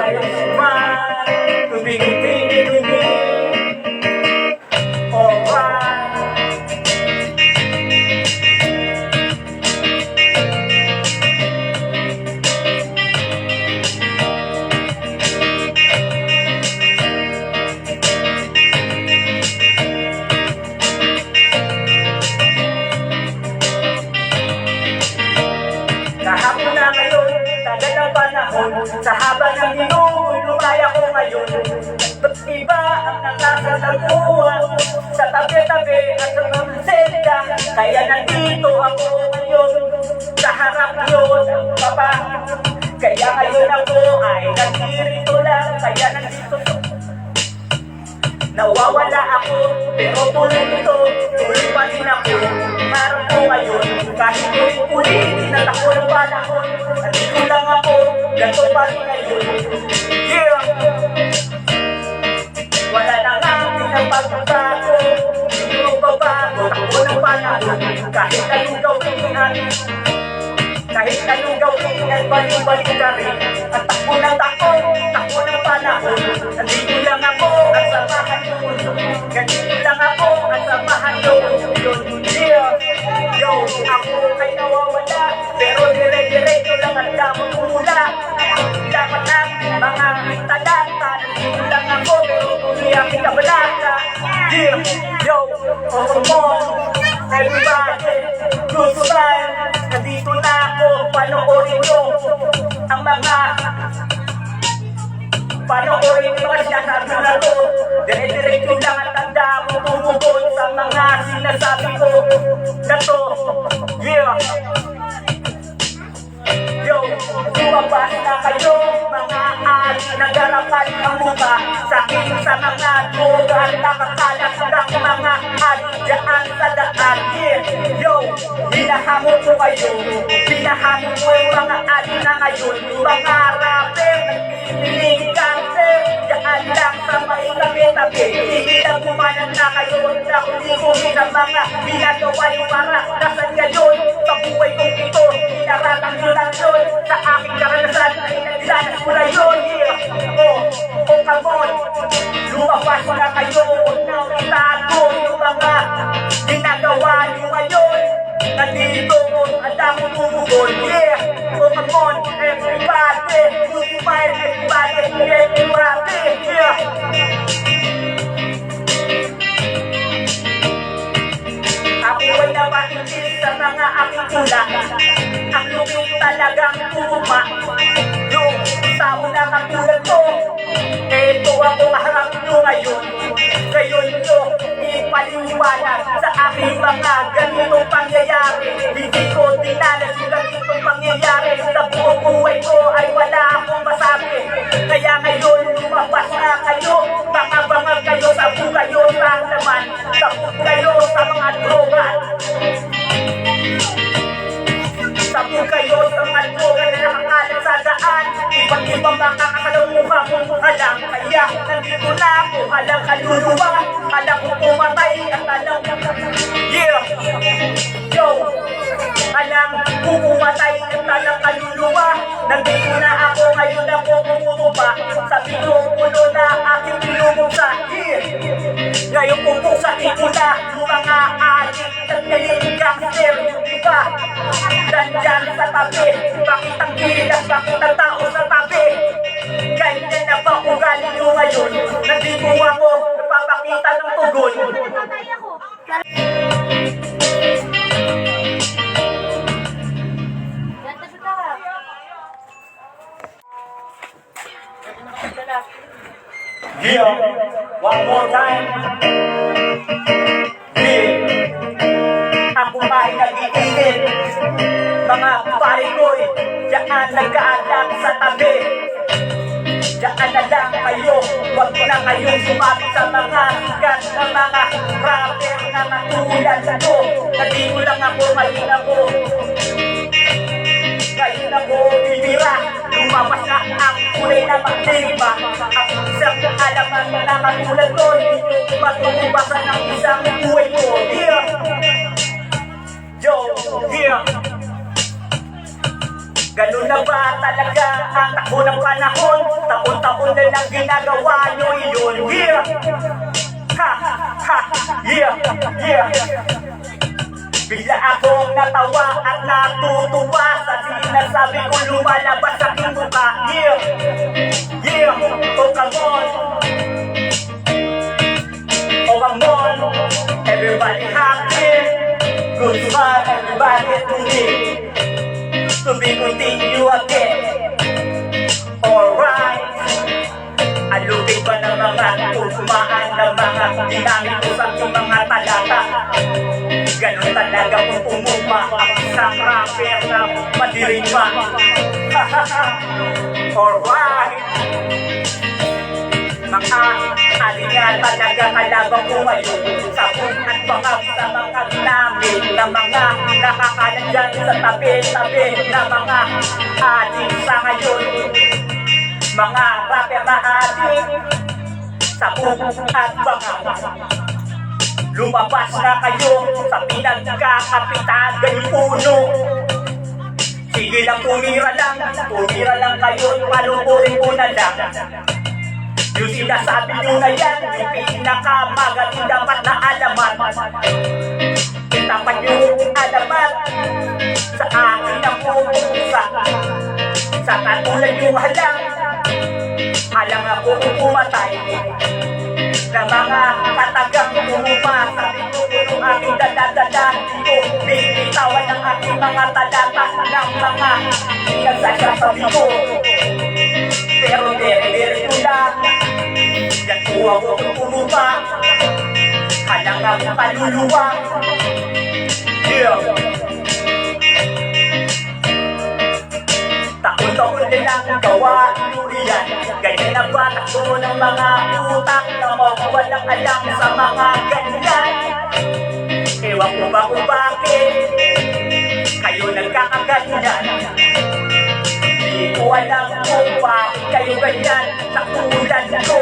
I smile to be continued to me. Alright. Kahapon na ngayon, tagal ng panahon, sa haba ng minuto, lumaya ko ngayon. Ba't iba ang nakasalamuha sa tabi-tabi at sa pamsenda? Kaya nandito ako ngayon, sa harap yun, papa. Kaya ngayon ako ay nandito lang, kaya nandito. Nawawala ako, pero tuloy ito, tuloy pa rin ako. Harap ko ngayon, kahit ulit, tinatako ng panahon. Nandito lang ako, ganito pa rin ngayon. Yeah! Wala na nga, pinapagbabago. Hindi mo babago, takbo ng panahon. Kahit anong gawin natin, kahit anong gawin at balik-balik ka rin. At takbo ng panahon. Nandito lang ako at samahan yun. Ganito lang ako at samahan yun. Yeah, yo, ako ay nawawala, pero dire-diretso lang ang damang mula. Dapat ng mga talata, nandito lang ako, pero tuloy ang ikabalata. Yeah, yo, come on, everybody, good time. Nandito na ako, panoorin nyo ang mga panoorin nyo ang sinasabi na to. Dire-diretso lang ang tanda mo, tumugon sa mga sinasabi ko na to. Yeah. Yo, lumabas na kayo, mga nagarapan ang mukha sa akin sa mga lugar, nakakalat ng mga dyan sa daan. Yeah. Yo, hinahamon ko kayo, hinahamon ko yung mga na ngayon, mga rapper, nagpipiling cancer, dyan lang sa may tabi-tabi. Hindi lang kumanan na kayo, na kung sa mga ginagawa yung para nasan ngayon, sa buhay kong ito, inaratang nyo lang yun, sa aking karanasan, ay naglanas ko na yun. Yeah. Oh, come on, lumabas na kayo, na itago yung mga ginagawa nyo ngayon. Nandito at ako tumugon. Yeah, oh come on, everybody, good smile, everybody, yeah. Ako ay napakinig sa mga aking tula. Ang lupit talagang tuma. Yung tao na katulad ko, eto ako kaharap nyo ngayon. Ngayon nyo ipaliwanag sa aking mga ganitong pangyayari. Hindi ko dinanas yung ganitong pangyayari. Sa buong buhay ko ay wala akong masabi. Kaya ngayon lumabas na kayo, baka-bangag kayo, sabog kayo sa laman, sabog kayo sa mga droga. Sabog kayo sa mga droga na nakakalat sa daan. Iba't ibang makakalamuha kung alam. Kaya nandito na ako, halang kaluluwa, halang kong pumatay at halang yeah, yo, halang pumatay at halang kaluluwa. Nandito na ako, ngayon ako pumutupa sa pinupuno na aking pinumuksa. Yeah, ngayon pupuksain ko na yung mga adik at galing gangster, diba? Nandyan sa tabi, bakit ang gilas, bakit ang tao sa tabi? Ganyan na ba ugali nyo ngayon? Nandito ako, napapakita ng tugon. Yeah, one more time. Yeah, ako ay nag-iinit. Mga pare ko'y diyan nag-aalag sa tabi. Diyan na lang kayo, wag na kayong sumapit sa mga sikat na mga rapper na matulad ko. Nandito lang ako, ngayon ako. Ngayon ako bibira, lumabas na ang kulay na magdiba. Ang isang alaman na katulad ko, hindi matutubasan ng isang buhay ko. Yeah, yo, yeah. Ganun na ba talaga ang takbo ng panahon? Taon-taon na lang ginagawa nyo yun. Yeah! Ha! Ha! Yeah! Yeah! Bigla akong natawa at natutuwa sa sinasabi ko lumalabas sa aking mukha. Yeah! Yeah! Oh, come on! Oh, come on! Everybody happy! Good smile, everybody to me! To be continue again. Alright. Alugin ba ng mga tumaan ng mga ginamit ko sa aking mga talata? Ganon talaga kung umuma ang isang rapper na madiring pa. Alright. Mga alinga talaga kalabang kumayo sa at bangag sa mga ginamit na mga nakakalat dyan sa tabi-tabi na mga adik sa ngayon. Mga rapper na adik sa at bangag. Lumabas na kayo sa pinagkakapitagan puno. Sige lang, tumira lang kayo, panuorin ko na lang. Yung sinasabi nyo na yan, yung pinakamagaling dapat na alamat. Itapat yung alamat sa akin ang pupusa. Sa katulad yung halang ako kung pumatay. Na mga katagang umuma sa pituto ng aking dadadala ko. Binitawan ng aking mga talata ng mga pinagsasasabi ko. Pero dere-dere ko lang. Yan po ako umuma. Halang ang kaluluwa. Yeah. Taon-taon nilang gawa yan. Ganyan na ba takbo ng mga utak na walang alam sa mga ganyan? Ewan ko ba kung bakit kayo nagkakaganyan? Di ko alam kung bakit kayo ganyan sa tulad ko.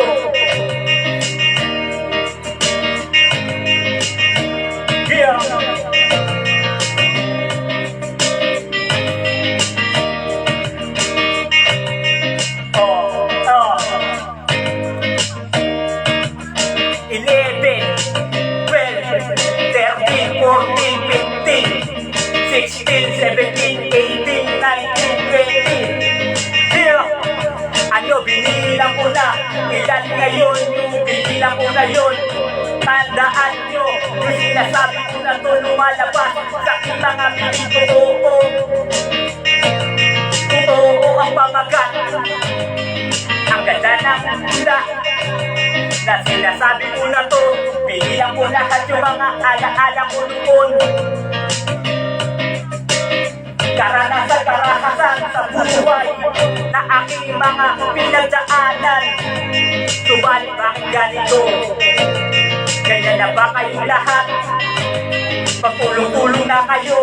Yeah. Binilang ko na, ilan ngayon yung binilang ko na yun. Tandaan nyo, yung sinasabi ko na to lumalabas sa aking mga bibig. Totoo ang pamagat. Ang ganda ng tula na sinasabi ko na to, binilang ko lahat yung mga alaala ko noon. Karanasan sa buhay na aking mga pinagdaanan. Subalit bakit ganito? Ganyan na ba kayong lahat? Pagtulong-tulong na kayo.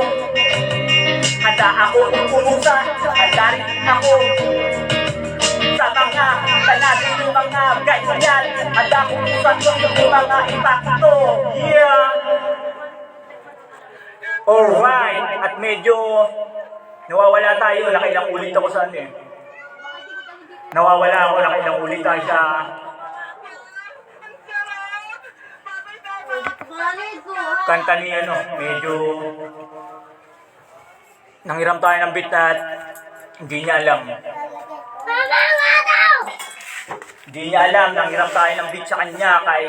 Handa ako pumusa, handa rin ako sa mga sanabi ng mga ganyan. Handa ko sa yung mga impacto. Yeah! Alright, at medyo nawawala tayo, nakailang ulit ako sa ano eh. Nawawala ako, nakailang ulit tayo sa kanta ni ano, medyo nanghiram tayo ng beat at hindi niya alam. Hindi niya alam, nanghiram tayo ng beat sa kanya kay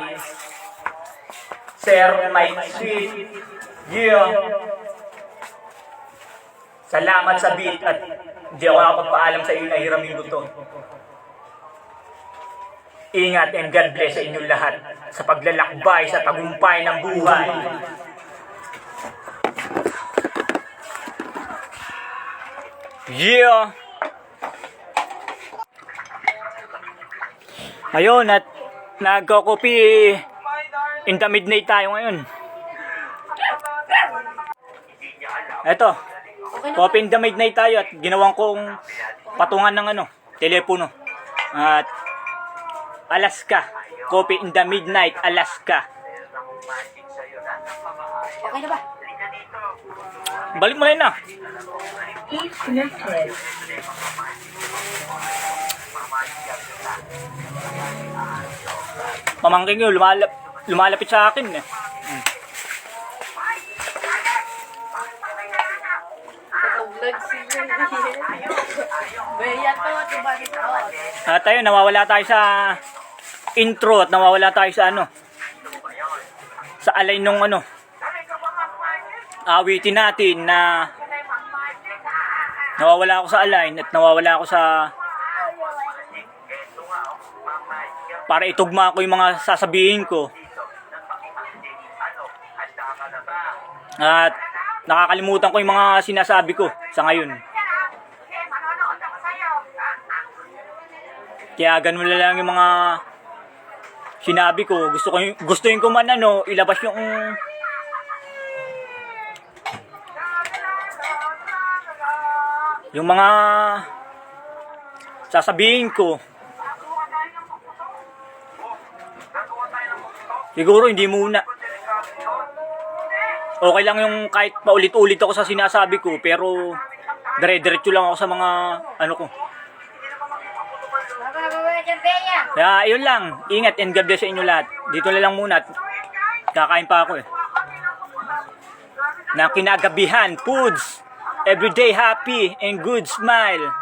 Sir Mike Sweet. Yeah. Salamat sa beat at hindi ako nakapagpaalam sa iyo na hiramin ko to. Ingat and God bless sa inyong lahat sa paglalakbay sa tagumpay ng buhay. Yeah! Ayun, at nagko-copy in the midnight tayo ngayon. Eto, copy in the midnight tayo at ginawan kong patungan ng ano, telepono. At Alaska, copy in the midnight, Alaska. Okay na ba? Balik mo na yun na. Please connected. Pamangkin ko, lumalapit sa akin eh. Vlog siya. Baya to, diba ito? At ayun, nawawala tayo sa intro at nawawala tayo sa ano. Sa alay nung ano. Awitin natin na nawawala ako sa align at nawawala ako sa para itugma ko yung mga sasabihin ko. At nakakalimutan ko yung mga sinasabi ko sa ngayon. Kaya ganun na lang yung mga sinabi ko. Gustuin ko man ano, ilabas yung mga sasabihin ko. Siguro hindi muna. Okay lang yung kahit paulit-ulit ako sa sinasabi ko, pero dire-diretso lang ako sa mga ano ko. Kaya yun lang. Ingat and God bless sa inyo lahat. Dito na lang muna. Kakain pa ako eh. Na kinagabihan, foods. Everyday happy and good smile.